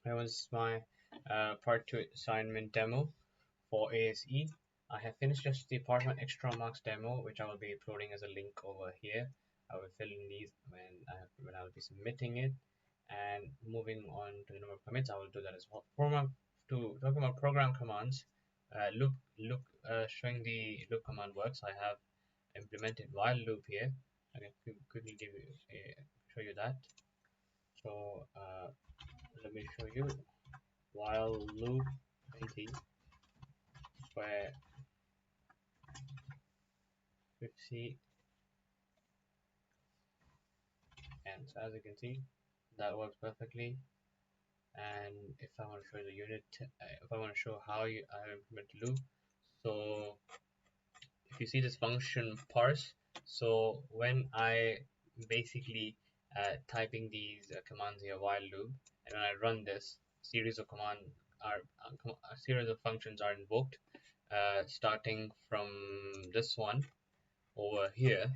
That was my part 2 assignment demo for ASE. I have finished just the part 1 extra marks demo, which I will be uploading as a link over here. I will fill in these when I will be submitting it. And moving on to the number of commits, I will do that as well. Talking about program commands, showing the loop command works. I have implemented while loop here. I can quickly show you that. So let me show you while loop 20 where 50, and so as you can see that works perfectly. And if I want to show the unit, if I want to show how I implement loop, so if you see this function parse, so when I basically typing these commands here while loop, and when I run this, series of a series of functions are invoked, starting from this one over here.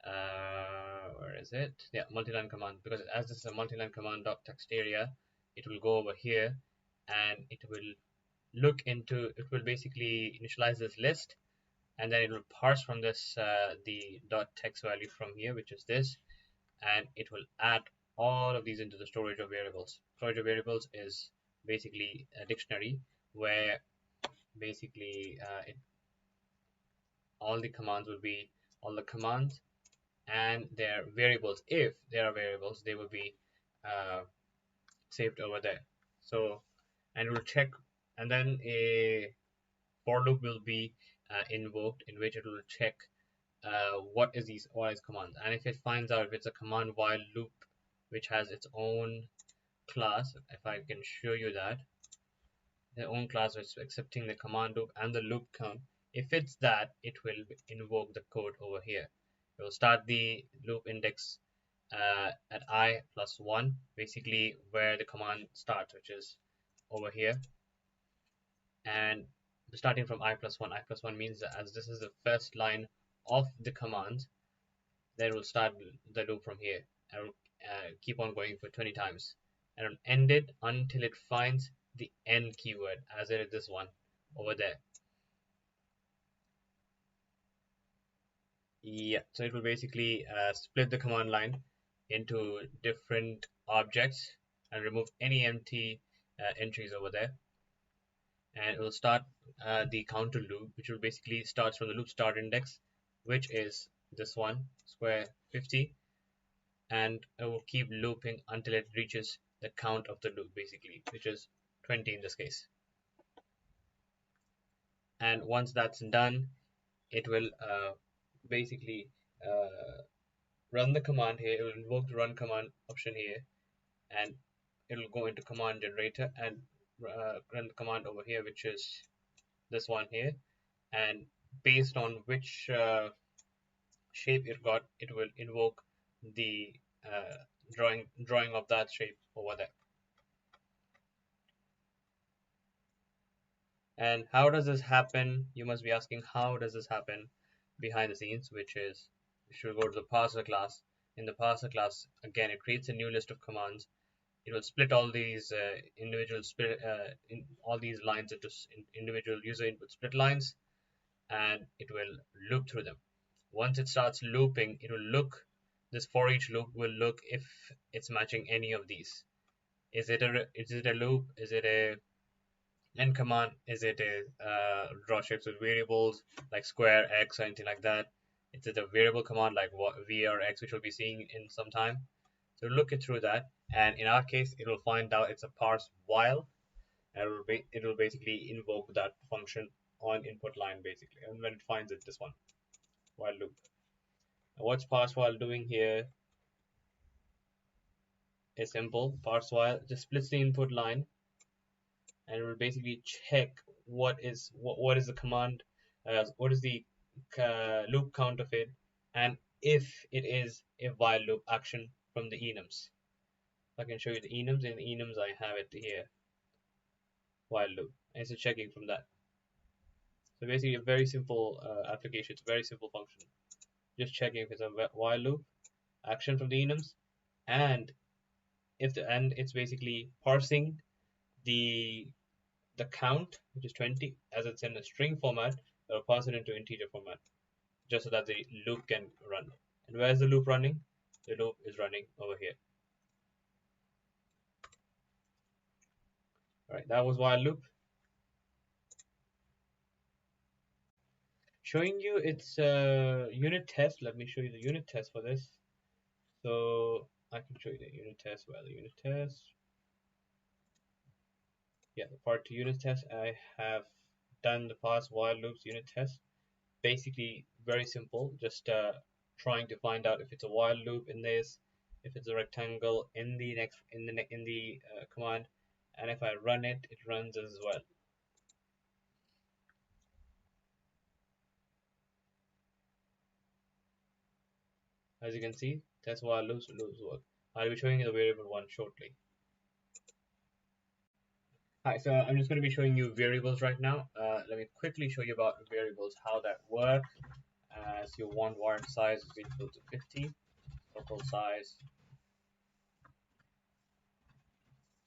Where is it? Yeah, multi-line command, because as this is a multi-line command dot text area, it will go over here and it will basically initialize this list, and then it will parse from this the dot text value from here, which is this, and it will add all of these into the storage of variables. Storage of variables is basically a dictionary where basically all the commands will be all the commands and their variables. If there are variables, they will be uh, saved over there. So, and we'll check, and then a for loop will be invoked, in which it will check what is these commands, and if it finds out if it's a command while loop which has its own class, if I can show you that, their own class is accepting the command loop and the loop count. If it's that, it will invoke the code over here. It will start the loop index at I plus 1, basically where the command starts, which is over here. And starting from I plus 1, I plus 1 means that as this is the first line of the command, then it will start the loop from here and it will keep on going for 20 times. And it will end it until it finds the end keyword, as it is this one over there. Yeah, so it will basically split the command line into different objects and remove any empty entries over there. And it will start the counter loop, which will basically starts from the loop start index, which is this one, square 50, and it will keep looping until it reaches the count of the loop, basically, which is 20 in this case. And once that's done, it will basically run the command here. It will invoke the run command option here, and it will go into command generator and run the command over here, which is this one here. And based on which shape it got, it will invoke the drawing of that shape over there. And how does this happen? You must be asking, how does this happen behind the scenes, which is, you should go to the parser class. In the parser class, again, it creates a new list of commands. It will split all these all these lines into individual user input split lines, and it will loop through them. Once it starts looping, it will look, this for each loop will look if it's matching any of these. Is it a loop? Is it a end command? Is it a draw shapes with variables like square, x, or anything like that? Is it a variable command like v or x, which we'll be seeing in some time? So look it through that, and in our case, it will find out it's a parse while, and it will basically invoke that function on input line basically, and when it finds it, this one while loop. And what's parse while doing here is simple. Parse while just splits the input line, and it will basically check what is the command, what is the loop count of it, and if it is a while loop action from the enums. I can show you the enums. In the enums, I have it here, while loop. And it's a checking from that. So basically, a very simple application. It's a very simple function. Just checking if it's a while loop action from the enums, and and it's basically parsing the count, which is 20, as it's in a string format. It'll pass it into integer format, just so that the loop can run. And where is the loop running? The loop is running over here. All right, that was while loop. Showing you its unit test. Let me show you the unit test for this. So I can show you the unit test. Well, the unit test. Yeah, the part 2 unit test. I have done the past while loops unit test. Basically, very simple. Just trying to find out if it's a while loop in this, if it's a rectangle in the command, and if I run it, it runs as well. As you can see, test while loops work. I'll be showing you the variable one shortly. Hi, so I'm just going to be showing you variables right now. Let me quickly show you about variables, how that works. As your one warrant size is equal to 50, total size,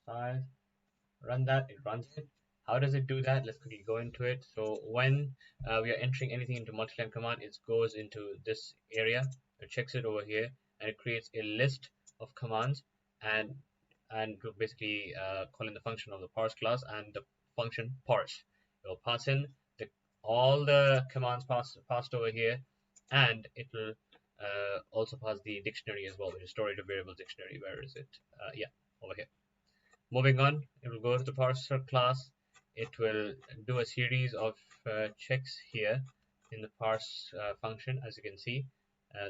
run that, it runs it. How does it do that? Let's quickly go into it. So when we are entering anything into multi-line command, it goes into this area, it checks it over here, and it creates a list of commands, and basically calling the function of the parse class and the function parse. It will pass in all the commands passed over here, and it will also pass the dictionary as well, which is storage of variables dictionary. Where is it? Yeah, over here. Moving on, it will go to the parser class. It will do a series of checks here in the parse function. As you can see,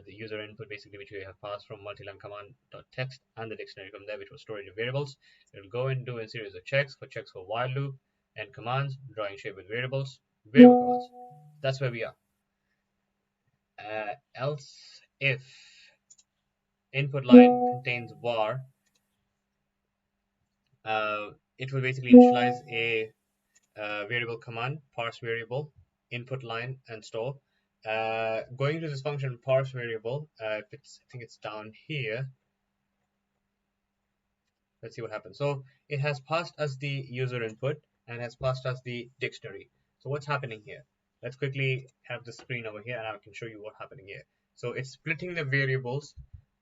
the user input basically, which we have passed from multiline command.text, and the dictionary from there, which was storage of variables. It will go and do a series of checks for while loop and commands, drawing shape with variable commands. That's where we are. Else if input line contains var, it will basically initialize a variable command, parse variable, input line, and store. Going to this function parse variable, I think it's down here. Let's see what happens. So it has passed us the user input and has passed us the dictionary. So what's happening here? Let's quickly have the screen over here, and I can show you what's happening here. So it's splitting the variables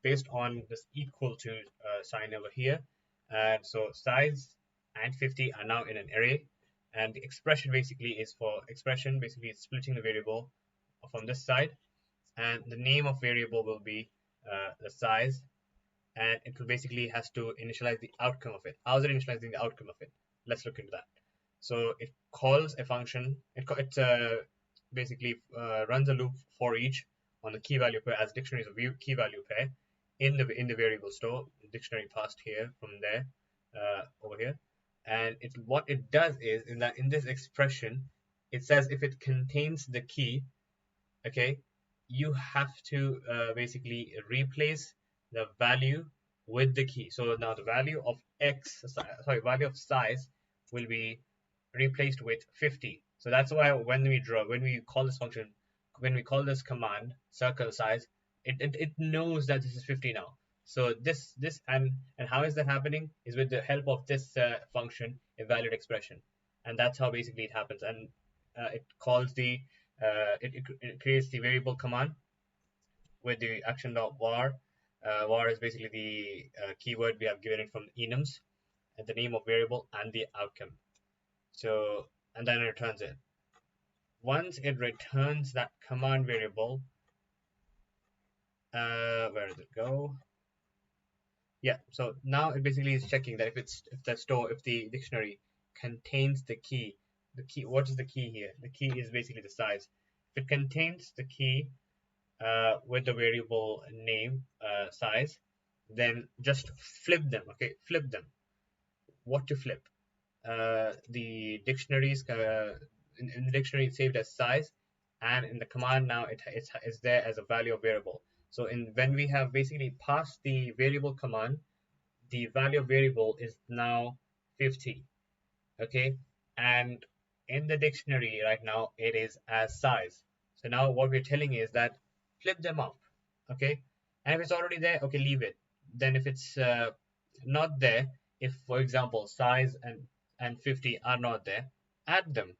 based on this equal to sign over here. And so size and 50 are now in an array, and the expression basically is for expression. Basically, it's splitting the variable from this side, and the name of variable will be the size, and it will basically has to initialize the outcome of it. How is it initializing the outcome of it? Let's look into that. So it calls a function. It basically runs a loop for each on the key value pair, as dictionary is a key value pair in the variable store. Dictionary passed here from there over here, and what it does is in that in this expression, it says if it contains the key, okay, you have to basically replace the value with the key. So now the value of value of size will be replaced with 50. So that's why when we call this function, when we call this command circle size, it knows that this is 50 now. So this and how is that happening is with the help of this function, a valid expression, and that's how basically it happens. And it calls the it creates the variable command with the action.var. Var is basically the keyword we have given it from enums, and the name of variable and the outcome. So, and then it returns it. Once it returns that command variable, where does it go? Yeah, so now it basically is checking that if the dictionary contains the key, what is the key here? The key is basically the size. If it contains the key with the variable name size, then just flip them. Okay, flip them. What to flip? The dictionaries in the dictionary it's saved as size, and in the command now it's there as a value of variable. So when we have basically passed the variable command, the value of variable is now 50. Okay, and in the dictionary right now it is as size. So now what we're telling is that flip them up. Okay, and if it's already there, okay, leave it. Then if it's not there, if for example size and 50 are not there, add them.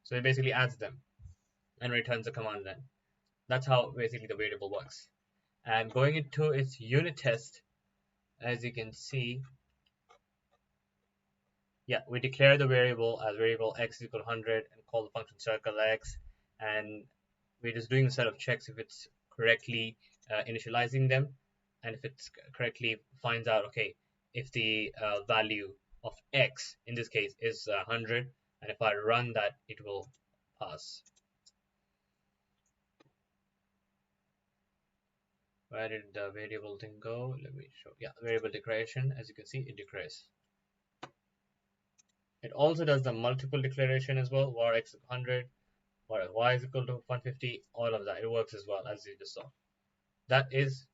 So it basically adds them and returns a command then. That's how basically the variable works. And going into its unit test, as you can see, yeah, we declare the variable as variable x equal 100 and call the function circle x, and we're just doing a set of checks if it's correctly initializing them, and if it's correctly finds out, okay, if the value of x in this case is 100, and if I run that, it will pass. Where did the variable thing go? Let me show. Yeah, variable declaration. As you can see, it declares. It also does the multiple declaration as well. Var x 100, var y is equal to 150. All of that. It works as well, as you just saw. That is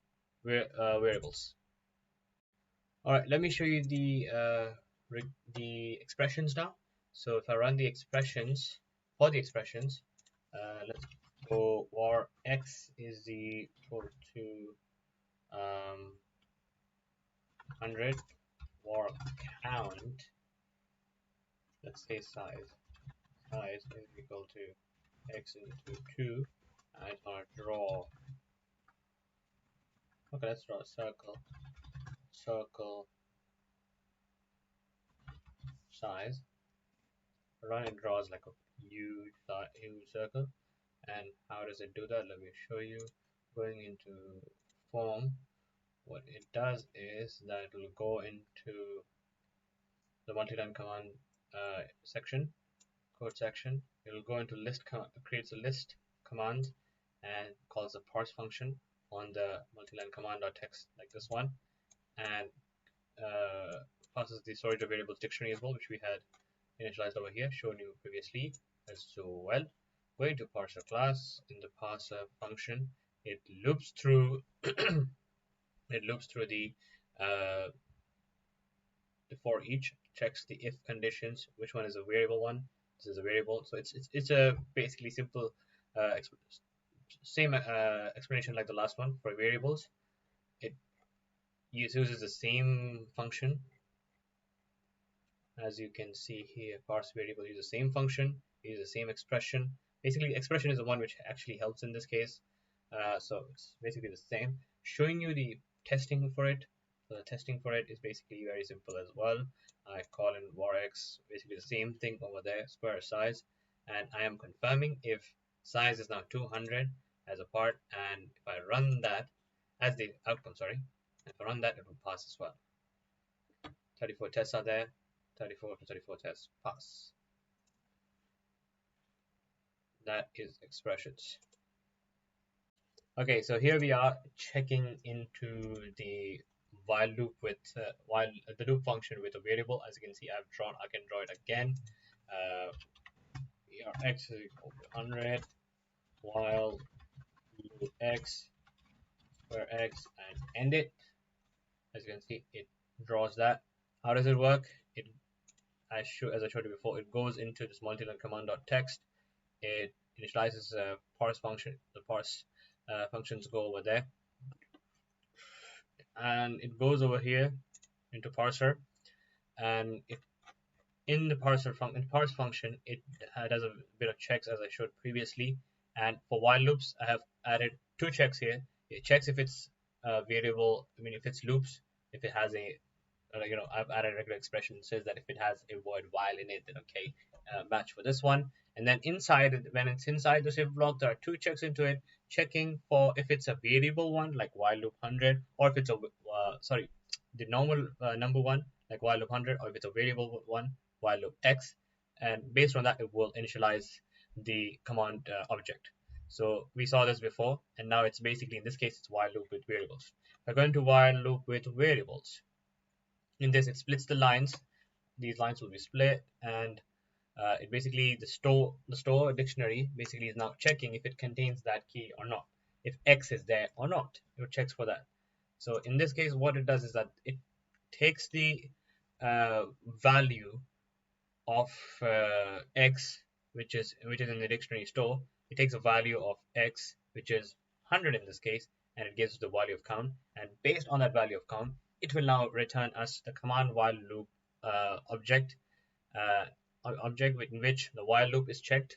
variables. All right, let me show you the expressions now. So if I run the expressions, for the expressions, let's go var x is equal to 100, var count, let's say size is equal to x into 2, and I want to draw, okay, let's draw a circle size. Run, it draws like a huge circle. And how does it do that? Let me show you. Going into form, what it does is that it will go into the multi-line command section, code section. It will go into list, creates a list command and calls a parse function on the multi-line command.text like this one, and passes the storage of variables dictionary as well, which we had initialized over here, shown you previously as well. Going to parser class, in the parser function, it loops through the for each, checks the if conditions, which one is a variable one. This is a variable, so it's a basically simple same explanation like the last one for variables. It uses the same function. As you can see here, parse variable uses the same function, uses the same expression. Basically, the expression is the one which actually helps in this case. So it's basically the same. Showing you the testing for it. So the testing for it is basically very simple as well. I call in var x, basically the same thing over there, square size, and I am confirming if size is now 200 as a part, and if I run that as the outcome, sorry, if I run that, it will pass as well. 34 tests are there. 34 to 34 tests pass. That is expressions. Okay, so here we are checking into the while loop with while the loop function with a variable. As you can see, I can draw it again. Here x is equal to 100 while loop x square x and end it. As you can see, it draws that. How does it work? It as I showed you before, it goes into this multi-line command.text. It initializes a parse function. The parse functions go over there, and it goes over here into parser, and in the parse function, it does a bit of checks as I showed previously. And for while loops, I have added two checks here. It checks if it's a variable, if it's loops, if it has a I've added a regular expression that says that if it has a word while in it, then okay, match for this one. And then inside, when it's inside the if block, there are two checks into it, checking for if it's a variable one, like while loop 100, or if it's a the normal number one, like while loop 100, or if it's a variable one, while loop x, and based on that, it will initialize the command object. So we saw this before, and now it's basically, in this case, it's while loop with variables. We're going to while loop with variables. In this, it splits the lines. These lines will be split, and it basically the store dictionary basically is now checking if it contains that key or not, if x is there or not. It checks for that. So in this case, what it does is that it takes the value of x, which is in the dictionary store. It takes a value of x, which is 100 in this case, and it gives the value of count. And based on that value of count, it will now return us the command while loop object, uh, object in which the while loop is checked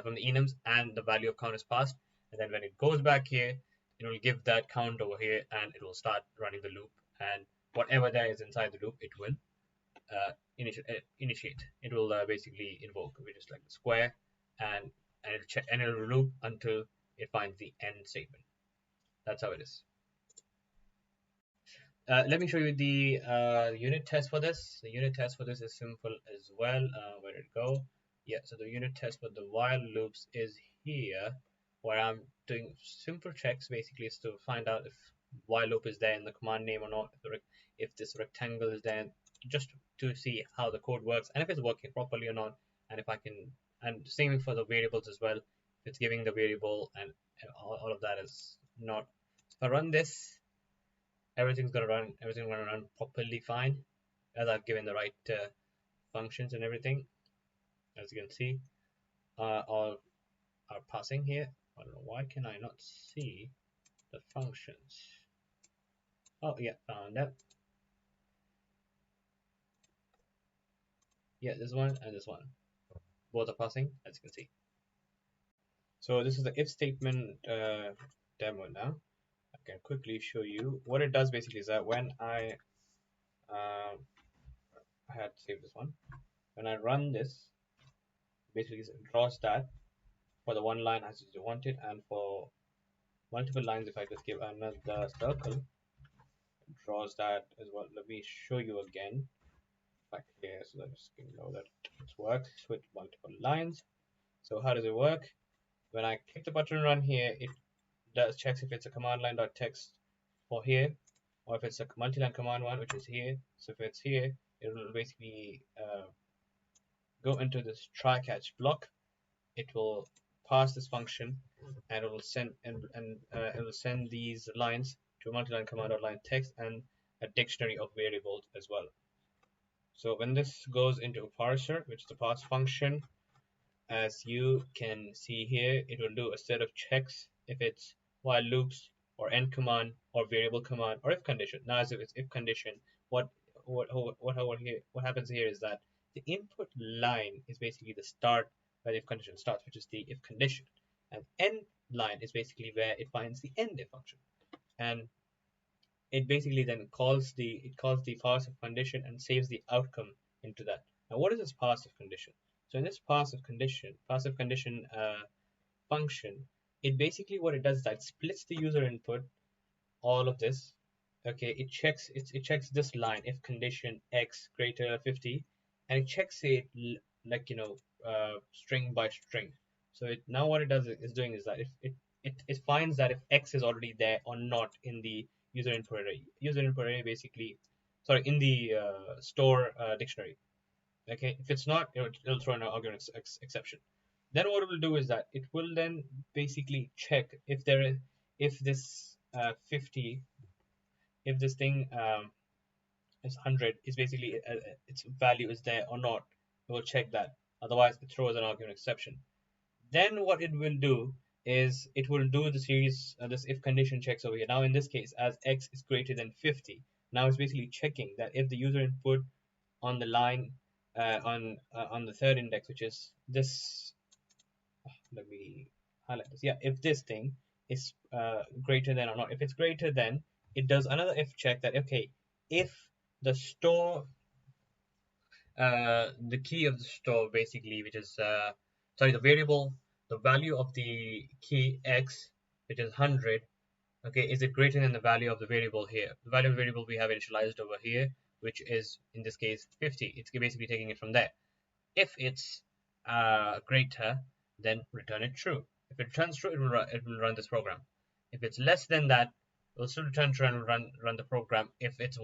from the enums and the value of count is passed. And then when it goes back here, it will give that count over here and it will start running the loop. And whatever there is inside the loop, it will initiate. It will basically invoke, which is like the square, and it'll check and it'll loop until it finds the end statement. That's how it is. Let me show you the unit test for this. The unit test for this is simple as well. Where did it go? Yeah, so the unit test for the while loops is here, where I'm doing simple checks basically is to find out if while loop is there in the command name or not, if this rectangle is there, just to see how the code works and if it's working properly or not, and if I can, and same for the variables as well, if it's giving the variable and all of that is not. If I run this, everything's gonna run properly fine, as I've given the right functions and everything. As you can see, all are passing here. I don't know why can I not see the functions. Oh yeah, found that. Yeah, this one and this one, both are passing, as you can see. So this is the if statement demo now. I can quickly show you what it does. Basically is that when I had saved this one, when I run this, basically it draws that for the one line as you want it, and for multiple lines, if I just give another circle, it draws that as well. Let me show you again back here so that you can know that it works with multiple lines. So how does it work? When I click the button run here, it does checks if it's a command line.txt for here, or if it's a multi-line command one, which is here. So if it's here, it will basically go into this try catch block. It will pass this function and it will send it will send these lines to a multi-line command or line text and a dictionary of variables as well. So when this goes into a parser, which is the parse function, as you can see here, it will do a set of checks if it's while loops or end command or variable command or if condition. Now, as if it's if condition, what happens here is that the input line is basically the start where the if condition starts, which is the if condition, and end line is basically where it finds the end if function, and it basically then calls the parse if condition and saves the outcome into that. Now, what is this parse if condition? So in this parse if condition function, it basically what it does is that it splits the user input, all of this. Okay, it checks this line if condition x greater 50, and it checks it like string by string. So now what it does is doing is that if it finds that if x is already there or not in the user input array basically, sorry, in the store dictionary. Okay, if it's not, it'll throw an argument exception. Then what it will do is that it will then basically check if this 50, if this thing is 100, is basically its value is there or not. It will check that. Otherwise, it throws an argument exception. Then what it will do is it will do the series this if condition checks over here. Now in this case, as x is greater than 50, now it's basically checking that if the user input on the line on the third index, which is this, let me highlight this. Yeah, if this thing is greater than or not. If it's greater than, it does another if check that okay, if the store the key of the store basically, which is sorry, the variable, the value of the key x, which is 100, okay, is it greater than the value of the variable here? The value of the variable we have initialized over here, which is in this case 50. It's basically taking it from there. If it's greater, then return it true. If it returns true, it will run this program. If it's less than that, it will still return true and run the program if it's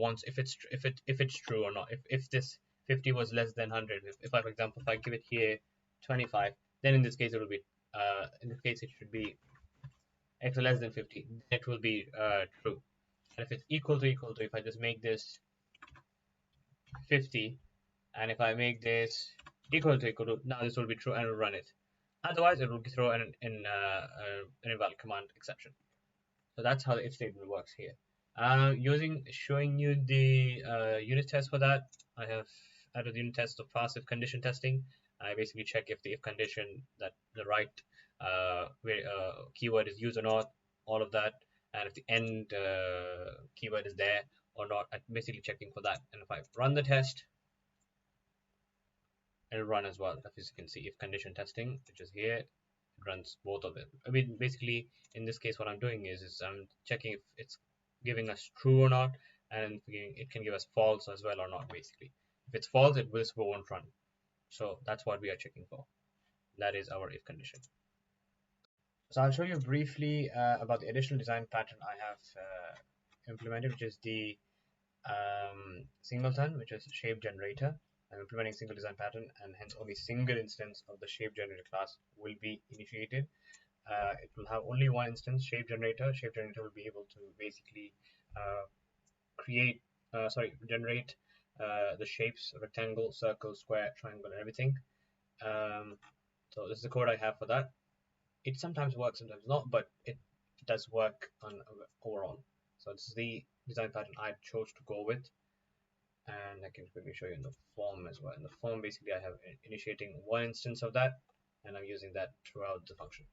true or not. If this 50 was less than 100, if I, for example, if I give it here 25, then in this case it will be in this case it should be x less than 50. It will be true. And if it's equal to, if I just make this 50, and if I make this equal to, now this will be true and will run it. Otherwise, it will throw an invalid command exception. So that's how the if statement works here. Using showing you the unit test for that, I have added the unit test of passive condition testing. I basically check if the if condition that the right keyword is used or not, all of that, and if the end keyword is there or not. I'm basically checking for that. And if I run the test, it'll run as well. As you can see, if condition testing, which is here, it runs both of them. I mean, basically, in this case, what I'm doing is I'm checking if it's giving us true or not, and it can give us false as well or not. Basically, if it's false, this won't run. So that's what we are checking for. That is our if condition. So I'll show you briefly about the additional design pattern I have implemented, which is the singleton, which is shape generator. I'm implementing single design pattern, and hence only single instance of the shape generator class will be initiated. It will have only one instance, shape generator. Shape generator will be able to basically generate the shapes: rectangle, circle, square, triangle, and everything. So this is the code I have for that. It sometimes works, sometimes not, but it does work on overall. So this is the design pattern I chose to go with, and I can quickly show you in the form as well. In the form, basically, I have initiating one instance of that, and I'm using that throughout the function.